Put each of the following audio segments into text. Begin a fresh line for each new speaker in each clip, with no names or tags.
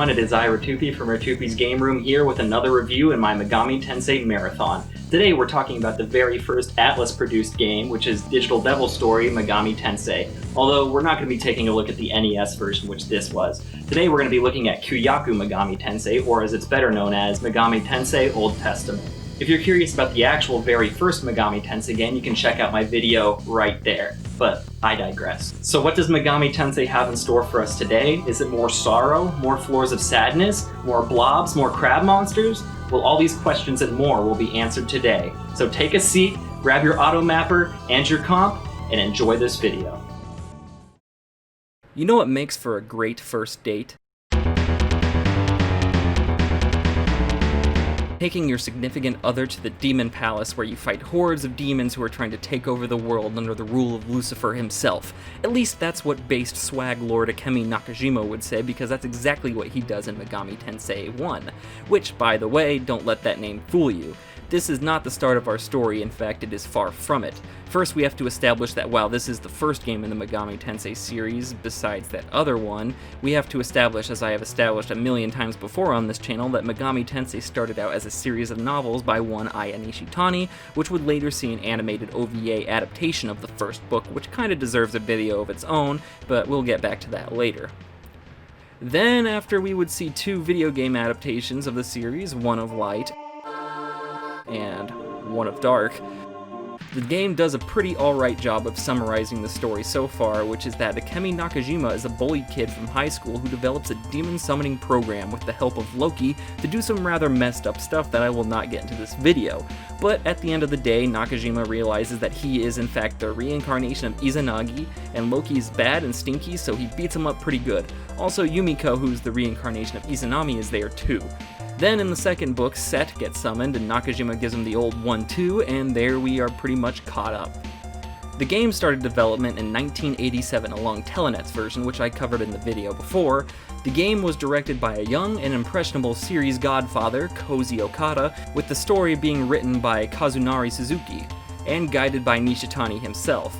everyone, it is I, Ratupi from Ratupi's Game Room here with another review in my Megami Tensei Marathon. Today we're talking about the very first Atlas-produced game, which is Digital Devil Story Megami Tensei. Although we're not going to be taking a look at the NES version, which this was. Today we're going to be looking at Kyūyaku Megami Tensei, or as it's better known as, Megami Tensei Old Testament. If you're curious about the actual very first Megami Tensei game, you can check out my video right there. But I digress. So what does Megami Tensei have in store for us today? Is it more sorrow, more floors of sadness, more blobs, more crab monsters? Well, all these questions and more will be answered today. So take a seat, grab your auto mapper and your comp, and enjoy this video.
You know what makes for a great first date? Taking your significant other to the Demon Palace where you fight hordes of demons who are trying to take over the world under the rule of Lucifer himself. At least that's what based swag lord Akemi Nakajima would say, because that's exactly what he does in Megami Tensei 1. Which, by the way, don't let that name fool you. This is not the start of our story, in fact it is far from it. First we have to establish that while this is the first game in the Megami Tensei series, besides that other one, we have to establish, as I have established a million times before on this channel, that Megami Tensei started out as a series of novels by one Aya Nishitani, which would later see an animated OVA adaptation of the first book, which kinda deserves a video of its own, but we'll get back to that later. Then, after we would see two video game adaptations of the series, one of Light and one of Dark, the game does a pretty alright job of summarizing the story so far, which is that Akemi Nakajima is a bullied kid from high school who develops a demon summoning program with the help of Loki to do some rather messed up stuff that I will not get into this video. But at the end of the day, Nakajima realizes that he is in fact the reincarnation of Izanagi, and Loki is bad and stinky, so he beats him up pretty good. Also, Yumiko, who's the reincarnation of Izanami, is there too. Then in the second book, Set gets summoned and Nakajima gives him the old 1-2, and there we are pretty much caught up. The game started development in 1987 along Telenet's version, which I covered in the video before. The game was directed by a young and impressionable series godfather, Koji Okada, with the story being written by Kazunari Suzuki, and guided by Nishitani himself,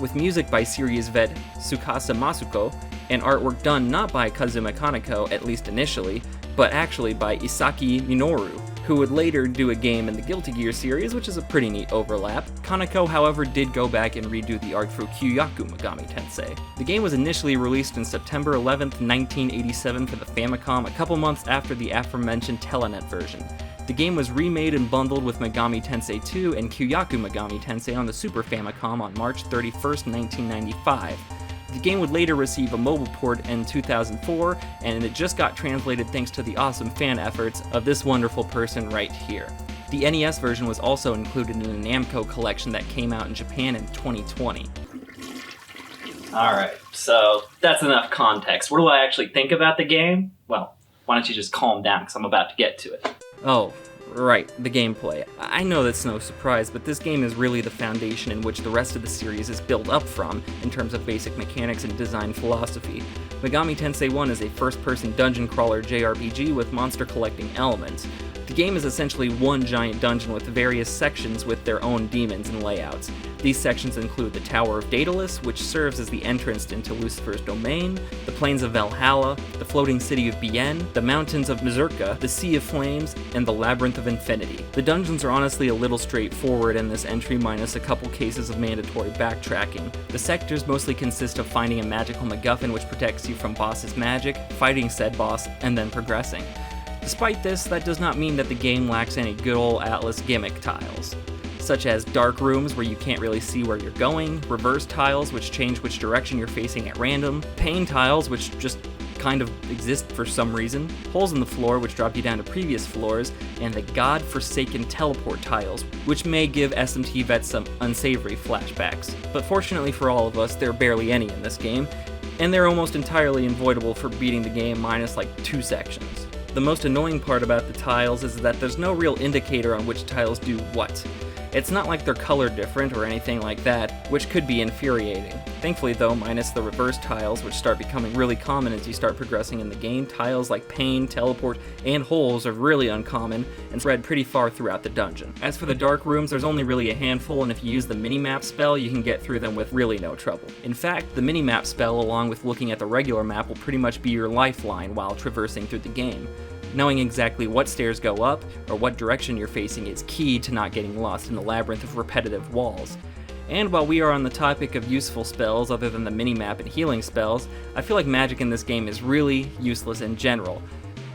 with music by series vet Tsukasa Masuko, and artwork done not by Kazuma Kaneko, at least initially, but actually by Isaki Minoru, who would later do a game in the Guilty Gear series, which is a pretty neat overlap. Kaneko, however, did go back and redo the art for Kyūyaku Megami Tensei. The game was initially released on September 11th, 1987 for the Famicom, a couple months after the aforementioned Telenet version. The game was remade and bundled with Megami Tensei 2 and Kyūyaku Megami Tensei on the Super Famicom on March 31st, 1995. The game would later receive a mobile port in 2004, and it just got translated thanks to the awesome fan efforts of this wonderful person right here. The NES version was also included in a Namco collection that came out in Japan in 2020.
Alright, so that's enough context. What do I actually think about the game? Well, why don't you just calm down, because I'm about to get to it.
Oh, right, the gameplay. I know that's no surprise, but this game is really the foundation in which the rest of the series is built up from, in terms of basic mechanics and design philosophy. Megami Tensei 1 is a first-person dungeon crawler JRPG with monster collecting elements. The game is essentially one giant dungeon with various sections with their own demons and layouts. These sections include the Tower of Daedalus, which serves as the entrance into Lucifer's domain, the Plains of Valhalla, the floating city of Bien, the mountains of Mazurka, the Sea of Flames, and the Labyrinth of Infinity. The dungeons are honestly a little straightforward in this entry, minus a couple cases of mandatory backtracking. The sectors mostly consist of finding a magical MacGuffin which protects you from boss's magic, fighting said boss, and then progressing. Despite this, that does not mean that the game lacks any good old Atlas gimmick tiles, such as dark rooms where you can't really see where you're going, reverse tiles which change which direction you're facing at random, pane tiles which just kind of exist for some reason, holes in the floor which drop you down to previous floors, and the god-forsaken teleport tiles, which may give SMT vets some unsavory flashbacks. But fortunately for all of us, there are barely any in this game, and they're almost entirely unavoidable for beating the game minus like 2 sections. The most annoying part about the tiles is that there's no real indicator on which tiles do what. It's not like they're color different or anything like that, which could be infuriating. Thankfully though, minus the reverse tiles, which start becoming really common as you start progressing in the game, tiles like pain, teleport, and holes are really uncommon and spread pretty far throughout the dungeon. As for the dark rooms, there's only really a handful, and if you use the minimap spell, you can get through them with really no trouble. In fact, the minimap spell, along with looking at the regular map, will pretty much be your lifeline while traversing through the game. Knowing exactly what stairs go up, or what direction you're facing is key to not getting lost in the labyrinth of repetitive walls. And while we are on the topic of useful spells other than the minimap and healing spells, I feel like magic in this game is really useless in general.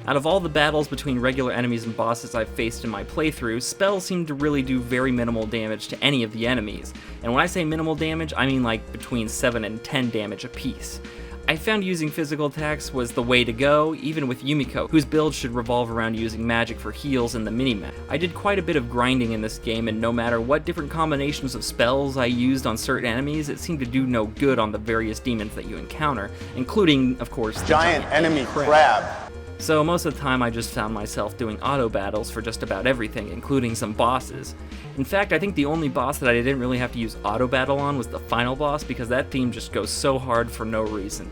Out of all the battles between regular enemies and bosses I've faced in my playthrough, spells seem to really do very minimal damage to any of the enemies. And when I say minimal damage, I mean like between 7 and 10 damage apiece. I found using physical attacks was the way to go, even with Yumiko, whose build should revolve around using magic for heals in the minimap. I did quite a bit of grinding in this game, and no matter what different combinations of spells I used on certain enemies, it seemed to do no good on the various demons that you encounter, including, of course, the
giant enemy crab.
So most of the time I just found myself doing auto battles for just about everything, including some bosses. In fact, I think the only boss that I didn't really have to use auto battle on was the final boss, because that theme just goes so hard for no reason.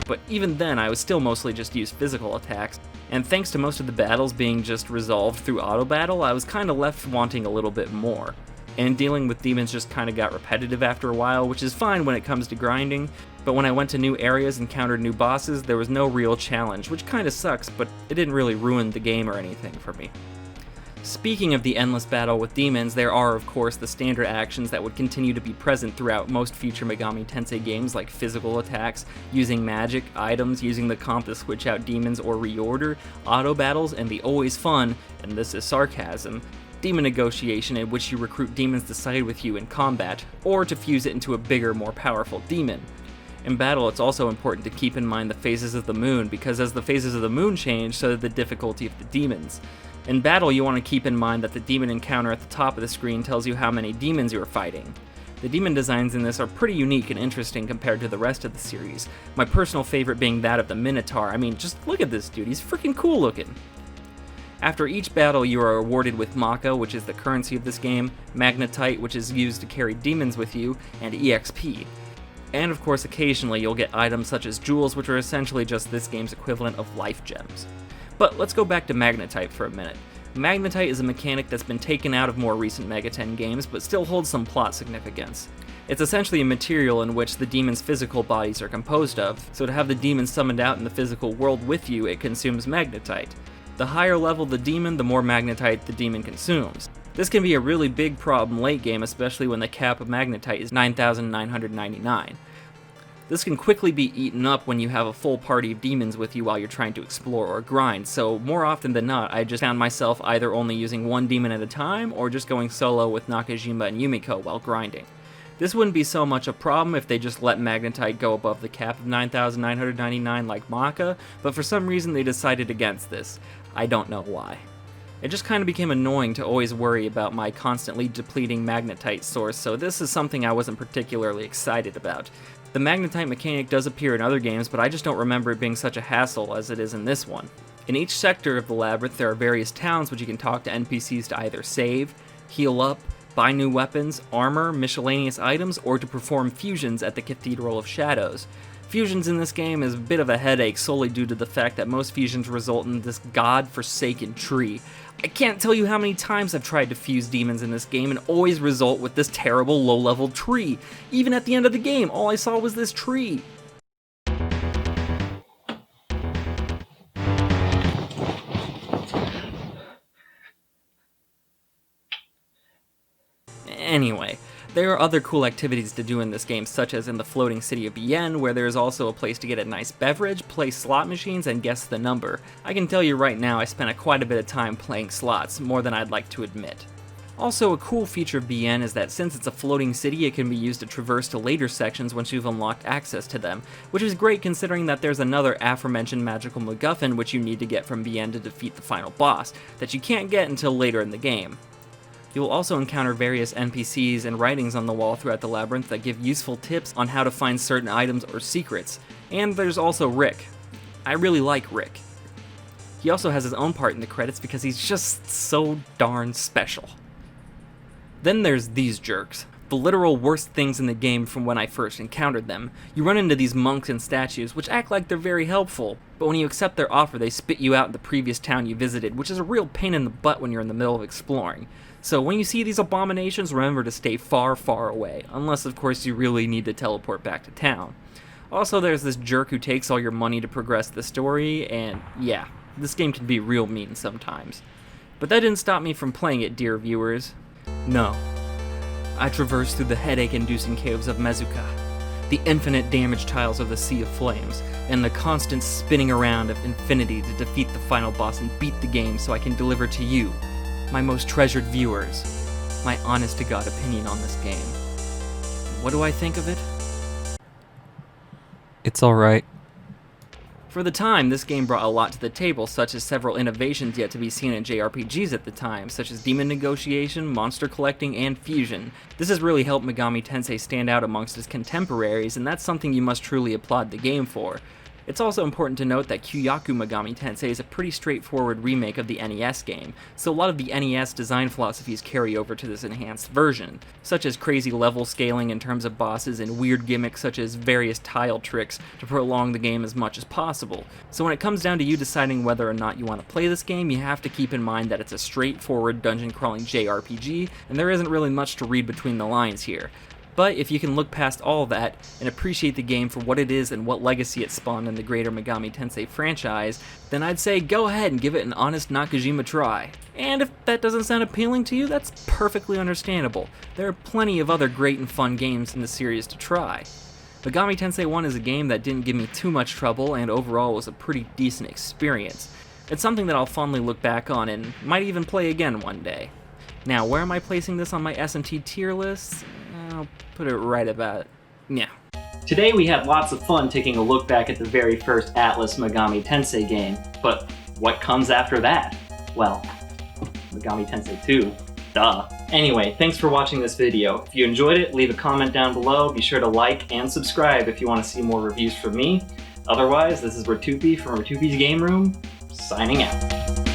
But even then, I was still mostly just use physical attacks, and thanks to most of the battles being just resolved through auto battle, I was kinda left wanting a little bit more. And dealing with demons just kinda got repetitive after a while, which is fine when it comes to grinding, but when I went to new areas and encountered new bosses, there was no real challenge, which kinda sucks, but it didn't really ruin the game or anything for me. Speaking of the endless battle with demons, there are of course the standard actions that would continue to be present throughout most future Megami Tensei games, like physical attacks, using magic, items, using the comp to switch out demons or reorder, auto battles, and the always fun, and this is sarcasm, demon negotiation, in which you recruit demons to side with you in combat, or to fuse it into a bigger, more powerful demon. In battle, it's also important to keep in mind the phases of the moon, because as the phases of the moon change, so does the difficulty of the demons. In battle, you want to keep in mind that the demon encounter at the top of the screen tells you how many demons you are fighting. The demon designs in this are pretty unique and interesting compared to the rest of the series, my personal favorite being that of the Minotaur. I mean, just look at this dude, he's freaking cool looking. After each battle, you are awarded with Maka, which is the currency of this game, Magnetite, which is used to carry demons with you, and EXP. And of course, occasionally you'll get items such as jewels, which are essentially just this game's equivalent of life gems. But let's go back to Magnetite for a minute. Magnetite is a mechanic that's been taken out of more recent Megaten games, but still holds some plot significance. It's essentially a material in which the demon's physical bodies are composed of, so to have the demon summoned out in the physical world with you, it consumes Magnetite. The higher level the demon, the more Magnetite the demon consumes. This can be a really big problem late game, especially when the cap of Magnetite is 9,999. This can quickly be eaten up when you have a full party of demons with you while you're trying to explore or grind, so more often than not, I just found myself either only using one demon at a time, or just going solo with Nakajima and Yumiko while grinding. This wouldn't be so much a problem if they just let Magnetite go above the cap of 9,999 like Maka, but for some reason they decided against this. I don't know why. It just kind of became annoying to always worry about my constantly depleting Magnetite source, so this is something I wasn't particularly excited about. The Magnetite mechanic does appear in other games, but I just don't remember it being such a hassle as it is in this one. In each sector of the labyrinth, there are various towns which you can talk to NPCs to either save, heal up, buy new weapons, armor, miscellaneous items, or to perform fusions at the Cathedral of Shadows. Fusions in this game is a bit of a headache solely due to the fact that most fusions result in this god-forsaken tree. I can't tell you how many times I've tried to fuse demons in this game and always result with this terrible low-level tree. Even at the end of the game, all I saw was this tree. Anyway, there are other cool activities to do in this game, such as in the floating city of Bien, where there is also a place to get a nice beverage, play slot machines, and guess the number. I can tell you right now I spent quite a bit of time playing slots, more than I'd like to admit. Also, a cool feature of BN is that since it's a floating city, it can be used to traverse to later sections once you've unlocked access to them, which is great considering that there's another aforementioned magical MacGuffin which you need to get from BN to defeat the final boss, that you can't get until later in the game. You will also encounter various NPCs and writings on the wall throughout the labyrinth that give useful tips on how to find certain items or secrets. And there's also Rick. I really like Rick. He also has his own part in the credits because he's just so darn special. Then there's these jerks. The literal worst things in the game from when I first encountered them. You run into these monks and statues, which act like they're very helpful, but when you accept their offer they spit you out in the previous town you visited, which is a real pain in the butt when you're in the middle of exploring. So when you see these abominations, remember to stay far, far away, unless of course you really need to teleport back to town. Also, there's this jerk who takes all your money to progress the story, and yeah, this game can be real mean sometimes. But that didn't stop me from playing it, dear viewers. No. I traversed through the headache-inducing caves of Mezuka, the infinite damage tiles of the Sea of Flames, and the constant spinning around of infinity to defeat the final boss and beat the game so I can deliver to you, my most treasured viewers, my honest-to-God opinion on this game. What do I think of it? It's alright. For the time, this game brought a lot to the table, such as several innovations yet to be seen in JRPGs at the time, such as demon negotiation, monster collecting, and fusion. This has really helped Megami Tensei stand out amongst its contemporaries, and that's something you must truly applaud the game for. It's also important to note that Kyūyaku Megami Tensei is a pretty straightforward remake of the NES game, so a lot of the NES design philosophies carry over to this enhanced version, such as crazy level scaling in terms of bosses and weird gimmicks such as various tile tricks to prolong the game as much as possible. So when it comes down to you deciding whether or not you want to play this game, you have to keep in mind that it's a straightforward dungeon crawling JRPG, and there isn't really much to read between the lines here. But if you can look past all that and appreciate the game for what it is and what legacy it spawned in the greater Megami Tensei franchise, then I'd say go ahead and give it an honest Nakajima try. And if that doesn't sound appealing to you, that's perfectly understandable. There are plenty of other great and fun games in the series to try. Megami Tensei 1 is a game that didn't give me too much trouble and overall was a pretty decent experience. It's something that I'll fondly look back on and might even play again one day. Now, where am I placing this on my S&T tier list? I'll put it right about, yeah.
Today we had lots of fun taking a look back at the very first Atlus Megami Tensei game, but what comes after that? Well, Megami Tensei 2, duh. Anyway, thanks for watching this video. If you enjoyed it, leave a comment down below, be sure to like and subscribe if you want to see more reviews from me. Otherwise, this is Ratupi from Ratupi's Game Room, signing out.